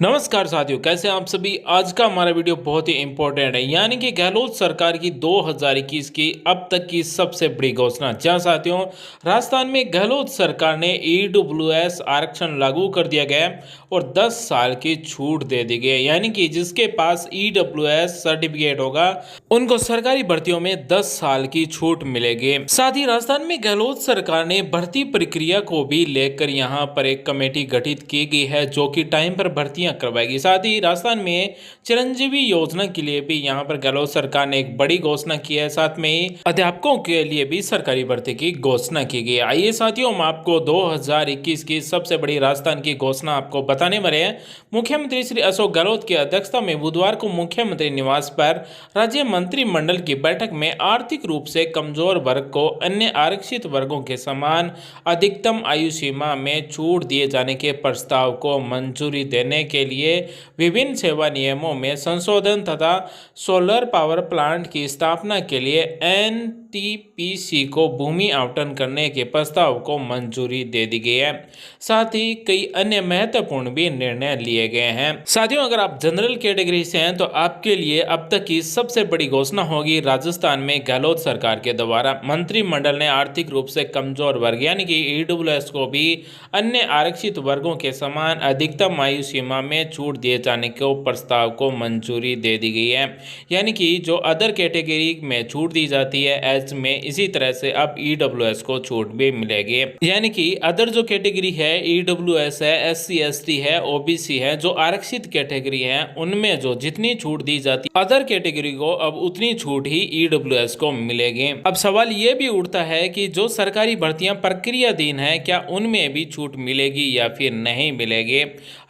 नमस्कार साथियों, कैसे हैं आप सभी। आज का हमारा वीडियो बहुत ही इंपॉर्टेंट है, यानी कि गहलोत सरकार की 2021 की अब तक की सबसे बड़ी घोषणा। जहां साथियों, राजस्थान में गहलोत सरकार ने ईडब्ल्यूएस आरक्षण लागू कर दिया गया है और 10 साल की छूट दे दी गई है। यानी कि जिसके पास ईडब्ल्यूएस सर्टिफिकेट होगा उनको सरकारी भर्तियों में 10 साल की छूट मिलेगी। साथ ही राजस्थान में गहलोत सरकार ने भर्ती प्रक्रिया को भी लेकर यहाँ पर एक कमेटी गठित की गई है जो कि टाइम पर भर्ती करवाएगी। साथ ही राजस्थान में चिरंजीवी योजना के लिए भी यहां पर गहलोत सरकार ने एक बड़ी घोषणा की है। साथ में ही अध्यापकों के लिए भी सरकारी भर्ती की घोषणा की गई है। आइए साथियों, हम आपको 2021 की सबसे बड़ी राजस्थान की घोषणा आपको बताने वाले हैं। मुख्यमंत्री श्री अशोक गहलोत की अध्यक्षता में बुधवार को मुख्यमंत्री निवास पर राज्य मंत्रिमंडल की बैठक में आर्थिक रूप से कमजोर वर्ग को अन्य आरक्षित वर्गों के समान अधिकतम आयु सीमा में छूट दिए जाने के प्रस्ताव को मंजूरी देने के लिए विभिन्न सेवा नियमों में संशोधन तथा सोलर पावर प्लांट की स्थापना के लिए एनटीपीसी को भूमि आवंटन करने के प्रस्ताव को मंजूरी दे दी गई है। साथ ही कई अन्य महत्वपूर्ण भी निर्णय लिए गए हैं। साथियों, अगर आप जनरल कैटेगरी से हैं तो आपके लिए अब तक की सबसे बड़ी घोषणा होगी राजस्थान में गहलोत सरकार के द्वारा मंत्रिमंडल ने आर्थिक रूप से कमजोर वर्ग यानी कि ईडब्ल्यूएस को भी अन्य आरक्षित वर्गों के समान अधिकतम आयु सीमा में छूट दिए जाने के प्रस्ताव को मंजूरी दे दी गई है। यानी कि जो अदर कैटेगरी में छूट दी जाती है एच में, इसी तरह से अब ईडब्ल्यूएस को छूट भी मिलेगी। यानी कि अदर जो कैटेगरी है, ईडब्ल्यूएस है, एससी एसटी है, ओबीसी है, जो आरक्षित कैटेगरी है उनमें जो जितनी छूट दी जाती है अदर कैटेगरी को अब उतनी छूट ही ईडब्ल्यूएस को मिलेगी। अब सवाल ये भी उठता है कि जो सरकारी भर्तियां प्रक्रियाधीन है क्या उनमें भी छूट मिलेगी या फिर नहीं मिलेगी।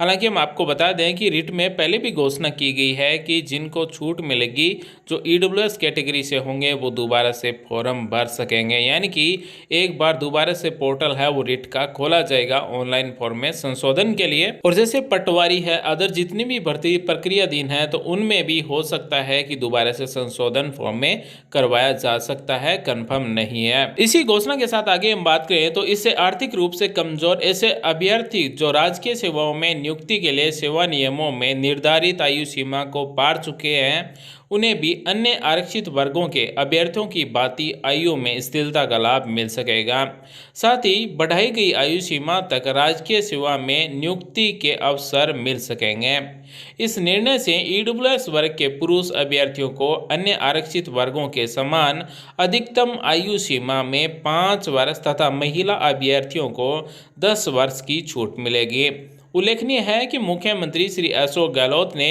हालांकि हम आपको बता दें कि रिट में पहले भी घोषणा की गई है कि जिनको छूट मिलेगी जो ईडब्ल्यूएस कैटेगरी से होंगे वो दोबारा से फॉर्म भर सकेंगे। यानी कि एक बार दोबारा से पोर्टल है वो रिट का खोला जाएगा ऑनलाइन फॉर्म में संशोधन के लिए। और जैसे पटवारी है, अदर जितनी भी भर्ती प्रक्रियाधीन है तो उनमें भी हो सकता है कि दोबारा से संशोधन फॉर्म में करवाया जा सकता है, कंफर्म नहीं है। इसी घोषणा के साथ आगे हम बात करें तो इससे आर्थिक रूप से कमजोर ऐसे अभ्यर्थी जो राजकीय सेवाओं में नियुक्ति के लिए सेवा नियमों में निर्धारित आयु सीमा को पार चुके हैं उन्हें भी अन्य आरक्षित वर्गों के अभ्यर्थियों की भांति आयु में स्थिरता का लाभ मिल सकेगा। साथ ही बढ़ाई गई आयु सीमा तक राजकीय सेवा में नियुक्ति के अवसर मिल सकेंगे। इस निर्णय से ईडब्ल्यूएस वर्ग के पुरुष अभ्यर्थियों को अन्य आरक्षित वर्गों के समान अधिकतम आयु सीमा में 5 वर्ष तथा महिला अभ्यर्थियों को 10 वर्ष की छूट मिलेगी। उल्लेखनीय है कि मुख्यमंत्री श्री अशोक गहलोत ने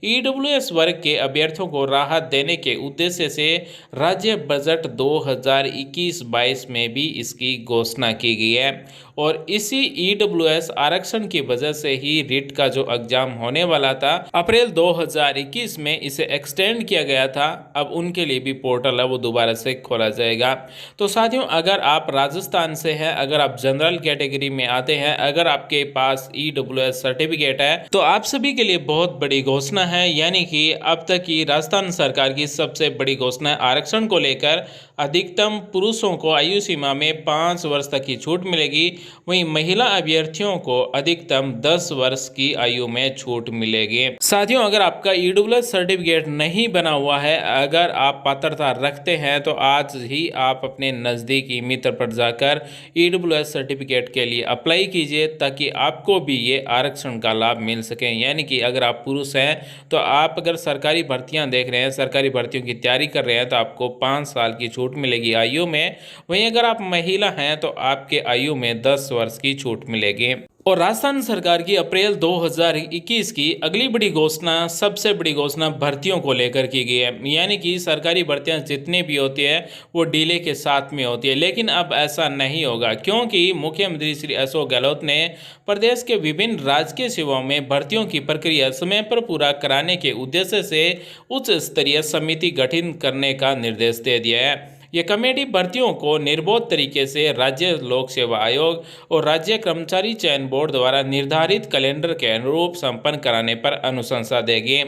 ईडब्ल्यूएस वर्ग के अभ्यर्थियों को राहत देने के उद्देश्य से राज्य बजट 2021-22 में भी इसकी घोषणा की गई है। और इसी ईडब्ल्यूएस आरक्षण की वजह से ही रिट का जो एग्जाम होने वाला था अप्रैल 2021 में इसे एक्सटेंड किया गया था। अब उनके लिए भी पोर्टल है वो दोबारा से खोला जाएगा। तो साथियों, अगर आप राजस्थान से हैं, अगर आप जनरल कैटेगरी में आते हैं, अगर आपके पास ईडब्ल्यूएस सर्टिफिकेट है तो आप सभी के लिए बहुत बड़ी घोषणा है। यानी कि अब तक की राजस्थान सरकार की सबसे बड़ी घोषणा आरक्षण को लेकर अधिकतम पुरुषों को आयु सीमा में 5 वर्ष तक की छूट मिलेगी, वहीं महिला अभ्यर्थियों को अधिकतम 10 वर्ष की आयु में छूट मिलेगी। साथियों, अगर आपका ईडब्ल्यूएस सर्टिफिकेट नहीं बना हुआ है, अगर आप पात्रता रखते हैं तो आज ही आप अपने नज़दीकी मित्र पर जाकर ईडब्ल्यूएस सर्टिफिकेट के लिए अप्लाई कीजिए ताकि आपको भी ये आरक्षण का लाभ मिल सके। यानी कि अगर आप पुरुष हैं तो आप अगर सरकारी भर्तियां देख रहे हैं, सरकारी भर्तियों की तैयारी कर रहे हैं तो आपको 5 साल की छूट मिलेगी आयु में। वहीं अगर आप महिला हैं तो आपके आयु में 10 वर्ष की छूट मिलेगी। और राजस्थान सरकार की अप्रैल 2021 की अगली बड़ी घोषणा, सबसे बड़ी घोषणा भर्तियों को लेकर की गई है। यानी कि सरकारी भर्तियां जितनी भी होती है वो डिले के साथ में होती है, लेकिन अब ऐसा नहीं होगा क्योंकि मुख्यमंत्री श्री अशोक गहलोत ने प्रदेश के विभिन्न राजकीय सेवाओं में भर्तियों की प्रक्रिया समय पर पूरा कराने के उद्देश्य से उच्च स्तरीय समिति गठित करने का निर्देश दे दिया है। ये कमेटी भर्तियों को निर्बाध तरीके से राज्य लोक सेवा आयोग और राज्य कर्मचारी चयन बोर्ड द्वारा निर्धारित कैलेंडर के अनुरूप संपन्न कराने पर अनुशंसा देगी।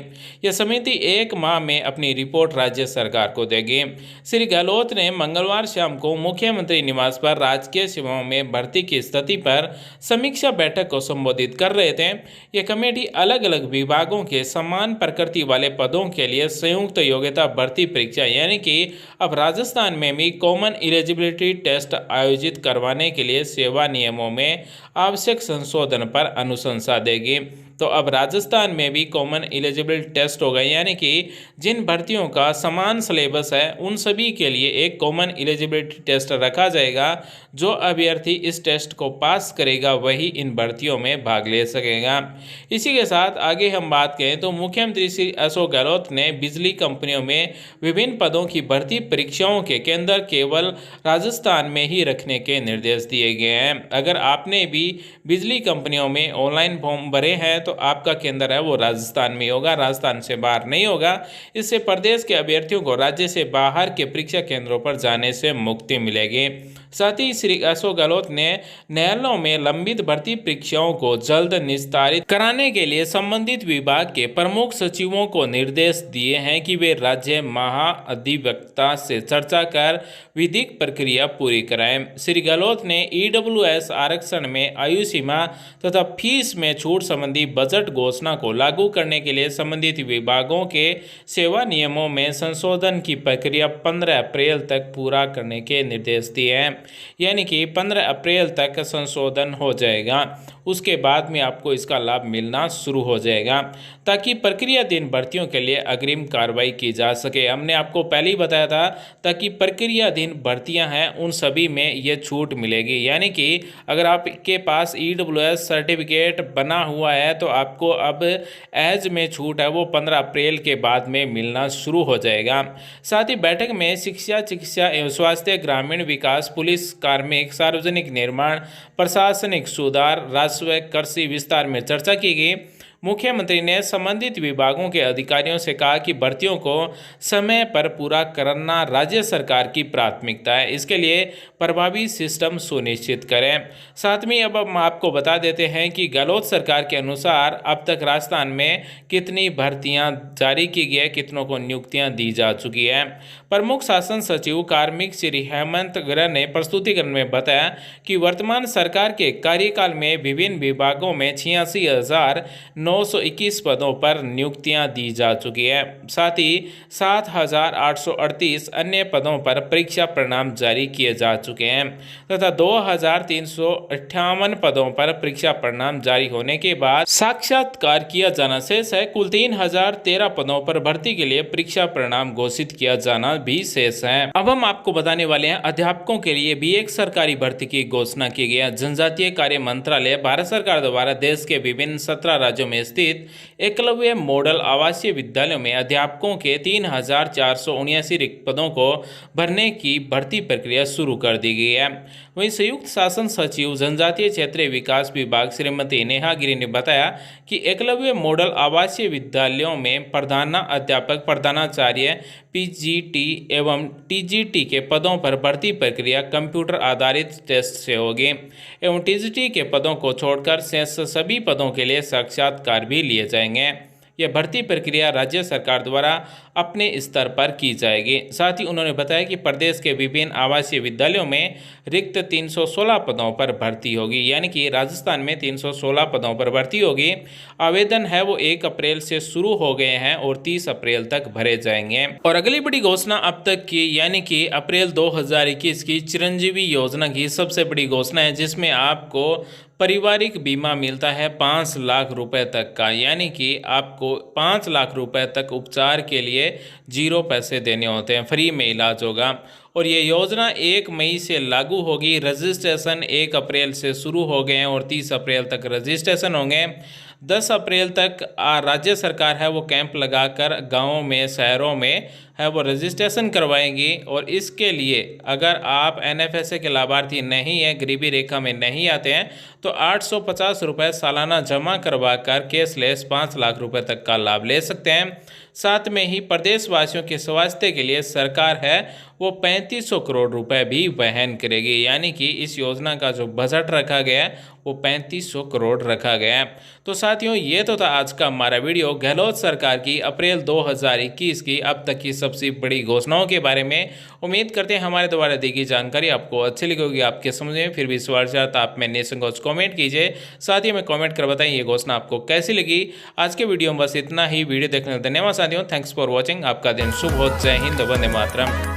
यह समिति 1 माह में अपनी रिपोर्ट राज्य सरकार को देगी। श्री गहलोत ने मंगलवार शाम को मुख्यमंत्री निवास पर राजकीय सेवाओं में भर्ती की स्थिति पर समीक्षा बैठक को संबोधित कर रहे थे। यह कमेटी अलग अलग विभागों के समान प्रकृति वाले पदों के लिए संयुक्त योग्यता भर्ती परीक्षा यानी कि अब राजस्थान में भी कॉमन एलिजिबिलिटी टेस्ट आयोजित करवाने के लिए सेवा नियमों में आवश्यक संशोधन पर अनुशंसा देगी। तो अब राजस्थान में भी कॉमन एलिजिबिलिटी टेस्ट होगा, यानी कि जिन भर्तियों का समान सिलेबस है उन सभी के लिए एक कॉमन एलिजिबिलिटी टेस्ट रखा जाएगा। जो अभ्यर्थी इस टेस्ट को पास करेगा वही इन भर्तियों में भाग ले सकेगा। इसी के साथ आगे हम बात करें तो मुख्यमंत्री श्री अशोक गहलोत ने बिजली कंपनियों में विभिन्न पदों की भर्ती परीक्षाओं के केंद्र केवल राजस्थान में ही रखने के निर्देश दिए गए हैं। अगर आपने भी बिजली कंपनियों में ऑनलाइन फॉर्म भरे हैं तो आपका केंद्र है वो राजस्थान में होगा, राजस्थान से बाहर नहीं होगा। इससे प्रदेश के अभ्यर्थियों को राज्य से बाहर के परीक्षा केंद्रों पर जाने से मुक्ति मिलेगी। साथ ही श्री अशोक गहलोत ने न्यायालयों में लंबित भर्ती परीक्षाओं को जल्द निस्तारित कराने के लिए संबंधित विभाग के प्रमुख सचिवों को निर्देश दिए हैं कि वे राज्य महाधिवक्ता से चर्चा कर विधिक प्रक्रिया पूरी कराएं। श्री गहलोत ने ईडब्ल्यूएस आरक्षण में आयु सीमा तथा फीस में छूट संबंधी बजट घोषणा को लागू करने के लिए संबंधित विभागों के सेवा नियमों में संशोधन की प्रक्रिया 15 अप्रैल तक पूरा करने के निर्देश दिए हैं। यानी कि 15 अप्रैल तक संशोधन हो जाएगा, उसके बाद में आपको इसका लाभ मिलना शुरू हो जाएगा ताकि प्रक्रियाधीन भर्तियों के लिए अग्रिम कार्रवाई की जा सके। हमने आपको पहले ही बताया था ताकि प्रक्रियाधीन भर्तियां हैं उन सभी में ये छूट मिलेगी। यानी कि अगर आपके पास ईडब्ल्यूएस सर्टिफिकेट बना हुआ है तो आपको अब एज में छूट है वो 15 अप्रैल के बाद में मिलना शुरू हो जाएगा। साथ ही बैठक में शिक्षा, चिकित्सा एवं स्वास्थ्य, ग्रामीण विकास, पुलिस, कार्मिक, सार्वजनिक निर्माण, प्रशासनिक सुधार, राजस्व, कृषि विस्तार में चर्चा की गई। मुख्यमंत्री ने संबंधित विभागों के अधिकारियों से कहा कि भर्तियों को समय पर पूरा करना राज्य सरकार की प्राथमिकता है, इसके लिए प्रभावी सिस्टम सुनिश्चित करें। साथ में अब हम आपको बता देते हैं कि गहलोत सरकार के अनुसार अब तक राजस्थान में कितनी भर्तियां जारी की गई है, कितनों को नियुक्तियां दी जा चुकी है। प्रमुख शासन सचिव कार्मिक श्री हेमंत गर्ग ने प्रस्तुतिकरण में बताया कि वर्तमान सरकार के कार्यकाल में विभिन्न विभागों में 86,921 पदों पर नियुक्तियां दी जा चुकी है। साथ ही 7,838 अन्य पदों पर परीक्षा परिणाम जारी किए जा चुके हैं तथा 2,358 पदों पर परीक्षा परिणाम जारी होने के बाद साक्षात्कार किया जाना शेष है। कुल 3,013 पदों पर भर्ती के लिए परीक्षा परिणाम घोषित किया जाना भी शेष है। अब हम आपको बताने वाले हैं अध्यापकों के लिए भी एक सरकारी भर्ती की घोषणा की गई है। जनजातीय कार्य मंत्रालय भारत सरकार द्वारा देश के विभिन्न 17 राज्यों में स्थित एकलव्य मॉडल आवासीय विद्यालयों में अध्यापकों के 3,479 रिक्त पदों को भरने की भर्ती प्रक्रिया शुरू कर दी गई है। वहीं संयुक्त शासन सचिव जनजातीय क्षेत्रीय विकास विभाग श्रीमती नेहा गिरी ने बताया कि एकलव्य मॉडल आवासीय विद्यालयों में प्रधानाध्यापक, प्रधानाचार्य, पीजीटी एवं टीजीटी के पदों पर भर्ती प्रक्रिया कंप्यूटर आधारित टेस्ट से होगी एवं टीजीटी के पदों को छोड़कर शेष सभी पदों के लिए साक्षात्कार भी लिए जाएंगे। यह भर्ती प्रक्रिया राज्य सरकार द्वारा अपने स्तर पर की जाएगी। साथ ही उन्होंने बताया कि प्रदेश के विभिन्न आवासीय विद्यालयों में रिक्त 316 पदों पर भर्ती होगी, यानी कि राजस्थान में 316 पदों पर भर्ती होगी। आवेदन है वो 1 अप्रैल से शुरू हो गए हैं और 30 अप्रैल तक भरे जाएंगे। और अगली बड़ी घोषणा अब तक की यानी कि अप्रैल 2021 की चिरंजीवी योजना की सबसे बड़ी घोषणा है, जिसमें आपको पारिवारिक बीमा मिलता है 5 लाख रुपए तक का, यानी कि आपको 5 लाख रुपए तक उपचार के लिए 0 पैसे देने होते हैं, फ्री में इलाज होगा। और ये योजना 1 मई से लागू होगी। रजिस्ट्रेशन 1 अप्रैल से शुरू हो गए हैं और 30 अप्रैल तक रजिस्ट्रेशन होंगे। 10 अप्रैल तक राज्य सरकार है वो कैंप लगाकर गाँवों में, शहरों में है वो रजिस्ट्रेशन करवाएंगी। और इसके लिए अगर आप NFSA के लाभार्थी नहीं हैं, गरीबी रेखा में नहीं आते हैं, तो 850 रुपये सालाना जमा करवा कर कैशलेस 5 लाख रुपए तक का लाभ ले सकते हैं। साथ में ही प्रदेशवासियों के स्वास्थ्य के लिए सरकार है वो 3500 करोड़ रुपए भी वहन करेगी। यानी कि इस योजना का जो बजट रखा गया है वो 3500 करोड़ रखा गया है। तो साथियों, ये तो था आज का हमारा वीडियो गहलोत सरकार की अप्रैल 2021 की अब तक की सबसे बड़ी घोषणाओं के बारे में। उम्मीद करते हैं हमारे द्वारा दी गई जानकारी आपको अच्छी लगी होगी, आपके समझ में फिर भी सवाल चाहता आप में निसंकोच कमेंट कीजिए। साथ ही में कमेंट कर बताएं ये घोषणा आपको कैसी लगी। आज के वीडियो में बस इतना ही। वीडियो देखने का धन्यवाद साथियों। Thanks for watching. आपका दिन शुभ हो। जय हिंद, वंदे मातरम।